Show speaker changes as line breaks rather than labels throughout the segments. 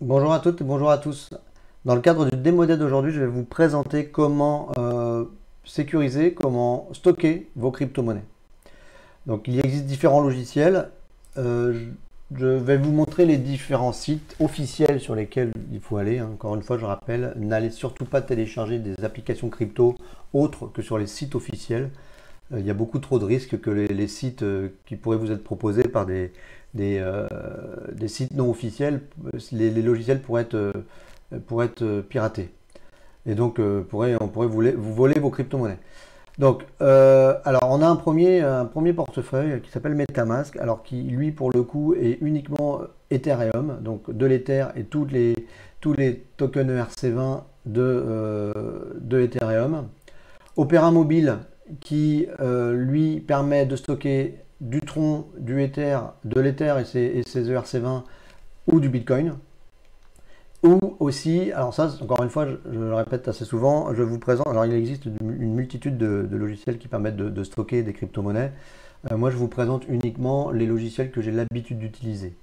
Bonjour à toutes et bonjour à tous. Dans le cadre du démo day d'aujourd'hui, je vais vous présenter comment sécuriser, comment stocker vos crypto-monnaies. Donc il existe différents logiciels. Je vais vous montrer les différents sites officiels sur lesquels il faut aller. Encore une fois, je rappelle, n'allez surtout pas télécharger des applications crypto autres que sur les sites officiels. Il y a beaucoup trop de risques que les sites qui pourraient vous être proposés par des sites non officiels, les logiciels pourraient être piratés. Et donc, on pourrait vous voler vos crypto-monnaies. Donc, alors on a un premier portefeuille qui s'appelle MetaMask, alors qui lui pour le coup est uniquement Ethereum, donc de l'Ether et tous les tokens ERC20 de Ethereum. Opera Mobile qui lui permet de stocker du Tron, du Ether, de l'Ether et ses ERC20 ou du Bitcoin. Ou aussi, alors ça, encore une fois, je le répète assez souvent, je vous présente, alors il existe une multitude de logiciels qui permettent de stocker des crypto-monnaies. Moi, je vous présente uniquement les logiciels que j'ai l'habitude d'utiliser.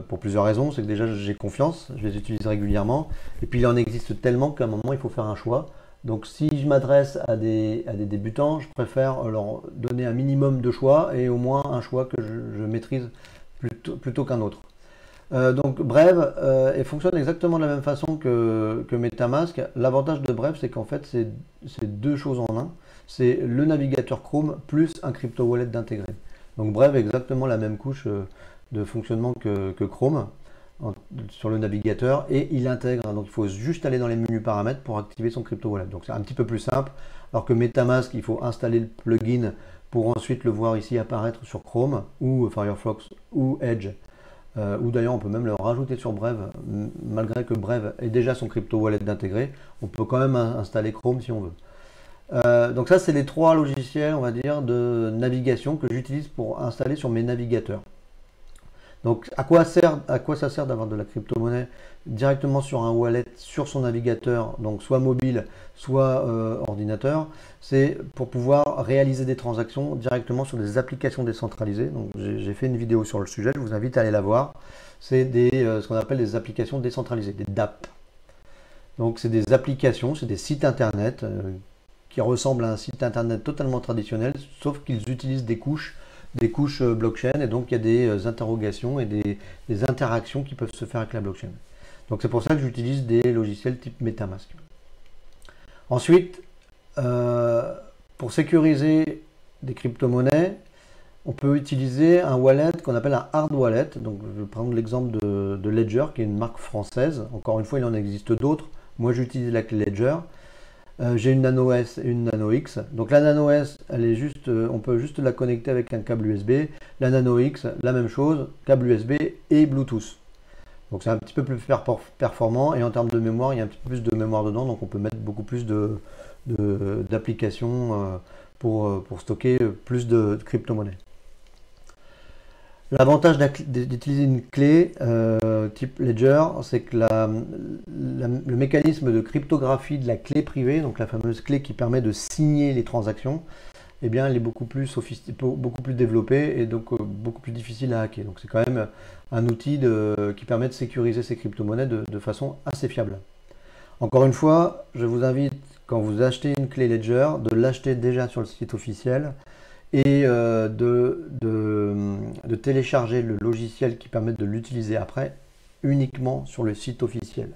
Pour plusieurs raisons, c'est que déjà j'ai confiance, je les utilise régulièrement, et puis il en existe tellement qu'à un moment il faut faire un choix. Donc si je m'adresse à des débutants, je préfère leur donner un minimum de choix et au moins un choix que je maîtrise plutôt qu'un autre. Donc Brave elle fonctionne exactement de la même façon que MetaMask. L'avantage de Brave, c'est qu'en fait c'est deux choses en un. C'est le navigateur Chrome plus un crypto wallet d'intégrer. Donc Brave est exactement la même couche de fonctionnement que Chrome sur le navigateur et il intègre. Donc il faut juste aller dans les menus paramètres pour activer son crypto wallet. Donc c'est un petit peu plus simple. Alors que MetaMask, il faut installer le plugin pour ensuite le voir ici apparaître sur Chrome ou Firefox ou Edge. Ou d'ailleurs on peut même le rajouter sur Brave, malgré que Brave ait déjà son crypto wallet d'intégrer, on peut quand même installer Chrome si on veut. Donc ça c'est les trois logiciels on va dire de navigation que j'utilise pour installer sur mes navigateurs. Donc à quoi ça sert d'avoir de la crypto-monnaie directement sur un wallet, sur son navigateur, donc soit mobile, soit ordinateur? C'est pour pouvoir réaliser des transactions directement sur des applications décentralisées. Donc j'ai fait une vidéo sur le sujet, je vous invite à aller la voir. C'est ce qu'on appelle des applications décentralisées, des DApp. Donc c'est des applications, c'est des sites internet qui ressemblent à un site internet totalement traditionnel, sauf qu'ils utilisent des couches blockchain, et donc il y a des interrogations et des interactions qui peuvent se faire avec la blockchain. Donc c'est pour ça que j'utilise des logiciels type MetaMask. Ensuite, pour sécuriser des crypto-monnaies, on peut utiliser un wallet qu'on appelle un hard wallet. Donc je vais prendre l'exemple de Ledger, qui est une marque française. Encore une fois, il en existe d'autres. Moi, j'utilise la clé Ledger. J'ai une Nano S et une Nano X. Donc la Nano S, elle est juste, on peut juste la connecter avec un câble USB. La Nano X, la même chose, câble USB et Bluetooth. Donc c'est un petit peu plus performant et en termes de mémoire, il y a un petit peu plus de mémoire dedans. Donc on peut mettre beaucoup plus d'applications pour stocker plus de crypto-monnaies. L'avantage d'utiliser une clé type Ledger, c'est que le mécanisme de cryptographie de la clé privée, donc la fameuse clé qui permet de signer les transactions, eh bien, elle est beaucoup plus beaucoup plus développée et donc beaucoup plus difficile à hacker. Donc c'est quand même un outil qui permet de sécuriser ces crypto-monnaies de façon assez fiable. Encore une fois, je vous invite, quand vous achetez une clé Ledger, de l'acheter déjà sur le site officiel et de télécharger le logiciel qui permet de l'utiliser après uniquement sur le site officiel.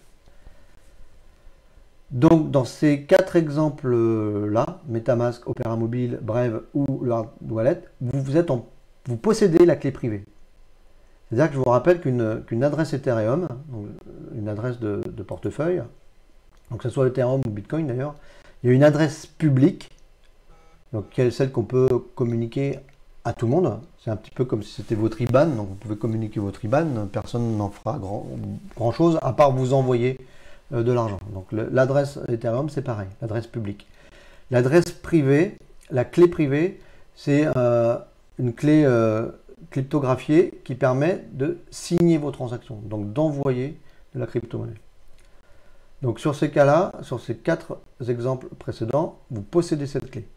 Donc dans ces quatre exemples-là, MetaMask, Opera Mobile, Brave ou le Hard Wallet, vous possédez la clé privée. C'est-à-dire que je vous rappelle qu'une adresse Ethereum, donc une adresse de portefeuille, donc que ce soit Ethereum ou Bitcoin d'ailleurs, il y a une adresse publique, donc qui est celle qu'on peut communiquer à tout le monde. C'est un petit peu comme si c'était votre IBAN, donc vous pouvez communiquer votre IBAN, personne n'en fera grand chose à part vous envoyer de l'argent. Donc l'adresse Ethereum, c'est pareil, l'adresse publique. L'adresse privée, la clé privée, c'est une clé cryptographiée qui permet de signer vos transactions, donc d'envoyer de la crypto-monnaie. Donc sur ces cas-là, sur ces quatre exemples précédents, vous possédez cette clé.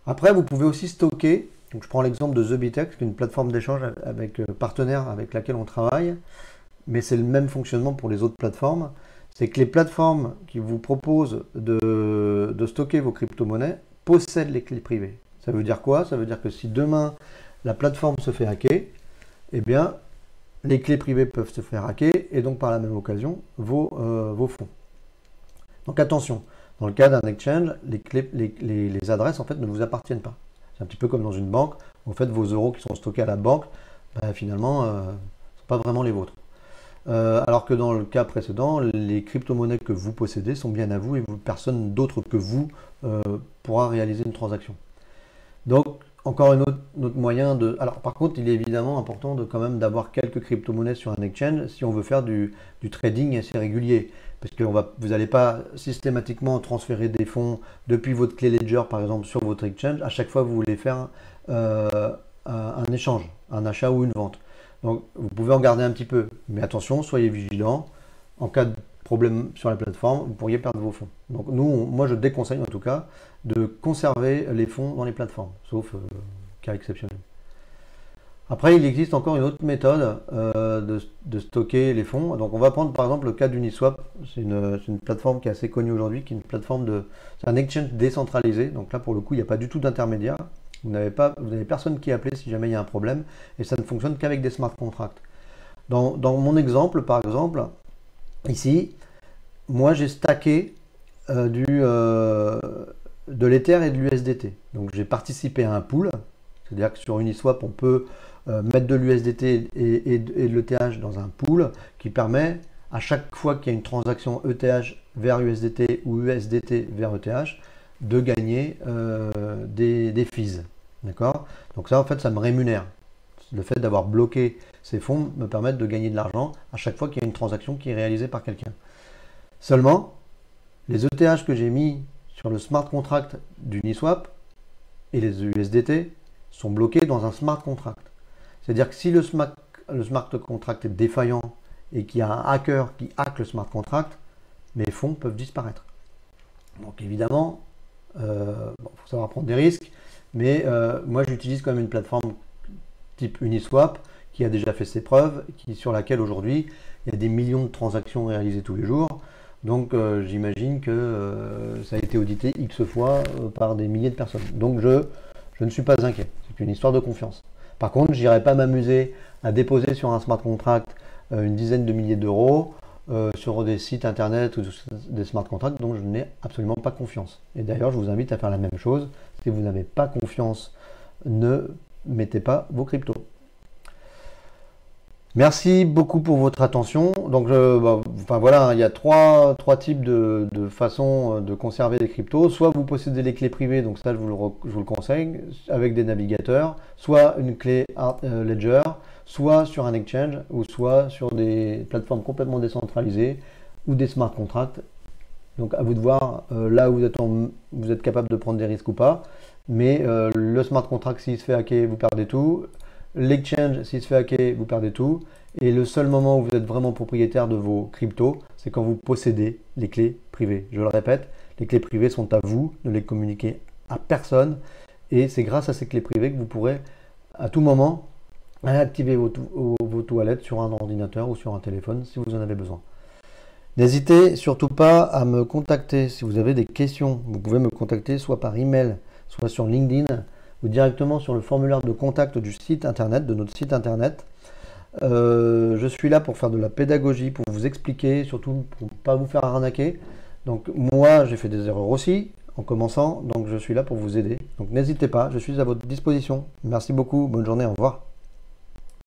Après, vous pouvez aussi stocker, donc je prends l'exemple de TheBitex, qui est une plateforme d'échange partenaire avec laquelle on travaille. mais c'est le même fonctionnement pour les autres plateformes. C'est que les plateformes qui vous proposent de stocker vos crypto-monnaies possèdent les clés privées. Ça veut dire quoi? Ça veut dire que si demain la plateforme se fait hacker, eh bien les clés privées peuvent se faire hacker et donc par la même occasion vos fonds. Donc attention, dans le cas d'un exchange, les adresses en fait ne vous appartiennent pas. C'est un petit peu comme dans une banque. En fait, vos euros qui sont stockés à la banque, finalement, ne sont pas vraiment les vôtres. Alors que dans le cas précédent, les crypto-monnaies que vous possédez sont bien à vous et personne d'autre que vous pourra réaliser une transaction. Donc, encore un autre moyen de... Alors, par contre, il est évidemment important quand même d'avoir quelques crypto-monnaies sur un exchange si on veut faire du trading assez régulier. Parce que vous n'allez pas systématiquement transférer des fonds depuis votre clé Ledger, par exemple, sur votre exchange, à chaque fois que vous voulez faire un échange, un achat ou une vente. Donc, vous pouvez en garder un petit peu. Mais attention, soyez vigilants. En cas de problème sur la plateforme, vous pourriez perdre vos fonds. Donc, moi, je déconseille en tout cas de conserver les fonds dans les plateformes, sauf cas exceptionnel. Après, il existe encore une autre méthode de stocker les fonds. Donc, on va prendre par exemple le cas d'Uniswap. C'est une plateforme qui est assez connue aujourd'hui, qui est une plateforme c'est un exchange décentralisé. Donc là, pour le coup, il n'y a pas du tout d'intermédiaire. Vous n'avez personne qui appelle si jamais il y a un problème. Et ça ne fonctionne qu'avec des smart contracts. Dans mon exemple, par exemple, ici, moi, j'ai stacké de l'Ether et de l'USDT. Donc, j'ai participé à un pool. C'est-à-dire que sur Uniswap, on peut mettre de l'USDT et de l'ETH dans un pool qui permet, à chaque fois qu'il y a une transaction ETH vers USDT ou USDT vers ETH, de gagner des fees. D'accord? Donc ça, en fait, ça me rémunère. Le fait d'avoir bloqué ces fonds me permet de gagner de l'argent à chaque fois qu'il y a une transaction qui est réalisée par quelqu'un. Seulement, les ETH que j'ai mis sur le smart contract d'Uniswap et les USDT sont bloqués dans un smart contract. C'est-à-dire que si le smart contract est défaillant et qu'il y a un hacker qui hack le smart contract, mes fonds peuvent disparaître. Donc évidemment, faut savoir prendre des risques, mais moi j'utilise quand même une plateforme type Uniswap qui a déjà fait ses preuves, sur laquelle aujourd'hui il y a des millions de transactions réalisées tous les jours. Donc j'imagine que ça a été audité X fois par des milliers de personnes. Donc je ne suis pas inquiet, c'est une histoire de confiance. Par contre, je n'irai pas m'amuser à déposer sur un smart contract une dizaine de milliers d'euros sur des sites internet ou des smart contracts dont je n'ai absolument pas confiance. Et d'ailleurs, je vous invite à faire la même chose. Si vous n'avez pas confiance, ne mettez pas vos cryptos. Merci beaucoup pour votre attention. Donc, voilà, il y a trois types de façons de conserver des cryptos. Soit vous possédez les clés privées, donc ça je vous le conseille, avec des navigateurs, soit une clé Ledger, soit sur un exchange, ou soit sur des plateformes complètement décentralisées, ou des smart contracts. Donc à vous de voir là où vous êtes capable de prendre des risques ou pas. Mais le smart contract, s'il se fait hacker, vous perdez tout. L'exchange, s'il se fait hacker, vous perdez tout. Et le seul moment où vous êtes vraiment propriétaire de vos cryptos, c'est quand vous possédez les clés privées. Je le répète, les clés privées sont à vous, ne les communiquez à personne. Et c'est grâce à ces clés privées que vous pourrez à tout moment activer vos toilettes sur un ordinateur ou sur un téléphone si vous en avez besoin. N'hésitez surtout pas à me contacter si vous avez des questions. Vous pouvez me contacter soit par email, soit sur LinkedIn, ou directement sur le formulaire de contact du site internet, de notre site internet. Je suis là pour faire de la pédagogie, pour vous expliquer, surtout pour ne pas vous faire arnaquer. Donc moi, j'ai fait des erreurs aussi en commençant, donc je suis là pour vous aider. Donc n'hésitez pas, je suis à votre disposition. Merci beaucoup, bonne journée, au revoir.